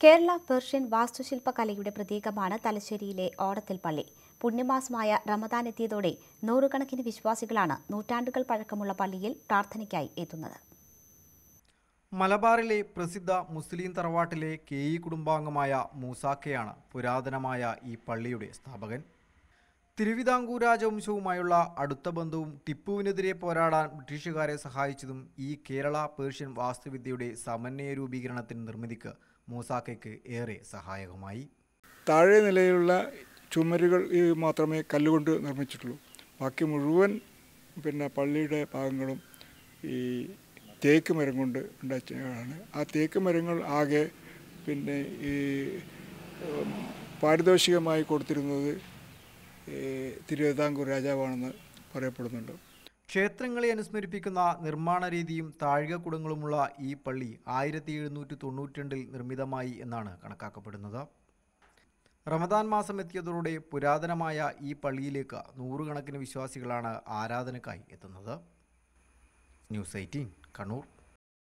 Kerala Persian വാസ്തുശില്പകലയുടെ പ്രതീകമാണ് തലശ്ശേരിയിലെ ഓടത്തിൽ പള്ളി. പുണ്യമാസമായ റമദാൻ എത്തിയതോടെ നൂറുകണക്കിന് വിശ്വാസികളാണ് നൂറ്റാണ്ടുകൾ പഴക്കമുള്ള പള്ളിയിൽ പ്രാർത്ഥനയ്ക്കായി എത്തുന്നത്. മലബാറിലെ പ്രസിദ്ധ മുസ്ലിം തറവാട്ടിലെ കെ.ഇ. കുടുംബാംഗമായ മൂസാക്കയാണ് പുരാതനമായ ഈ പള്ളിയുടെ സ്ഥാപകൻ. തിരുവിതാംകൂർ രാജവംശവുമായുള്ള അടുത്ത ബന്ധവും ടിപ്പുവിനെതിരെ പോരാടാൻ ബ്രിട്ടീഷുകാരെ സഹായിച്ചതും ഈ കേരള പേർഷ്യൻ വാസ്തുവിദ്യയുടെ സമന്വയ രൂപീകരണത്തിന് നിർമ്മിതിക്ക് മൂസാക്കയ്ക്ക് ഏറെ സഹായകമായി. താഴെ നിലയിലുള്ള ചുമരുകൾ മാത്രമേ കല്ലുകൊണ്ട് നിർമ്മിച്ചിട്ടുള്ളൂ. ബാക്കി മുഴുവൻ പള്ളിയുടെ ഭാഗങ്ങളും ഈ തേക്ക് മരം കൊണ്ട് ഉണ്ടാക്കിയതാണ്. ആ തേക്ക് മരങ്ങൾ ആകെ ഈ പാരിതോഷികമായി കൊടുത്തിരുന്നത് തിരുവിതാംകൂർ രാജാവാണെന്ന് പറയപ്പെടുന്നുണ്ട്. ക്ഷേത്രങ്ങളെ അനുസ്മരിപ്പിക്കുന്ന നിർമ്മാണ രീതിയും താഴികക്കുടങ്ങളുമുള്ള ഈ പള്ളി 1792 നിർമ്മിതമായി എന്നാണ് കണക്കാക്കപ്പെടുന്നത്. റമദാൻ മാസം എത്തിയതോടെ പുരാതനമായ ഈ പള്ളിയിലേക്ക് നൂറുകണക്കിന് വിശ്വാസികളാണ് ആരാധനയ്ക്കായി എത്തുന്നത്. ന്യൂസ് 18 കണ്ണൂർ.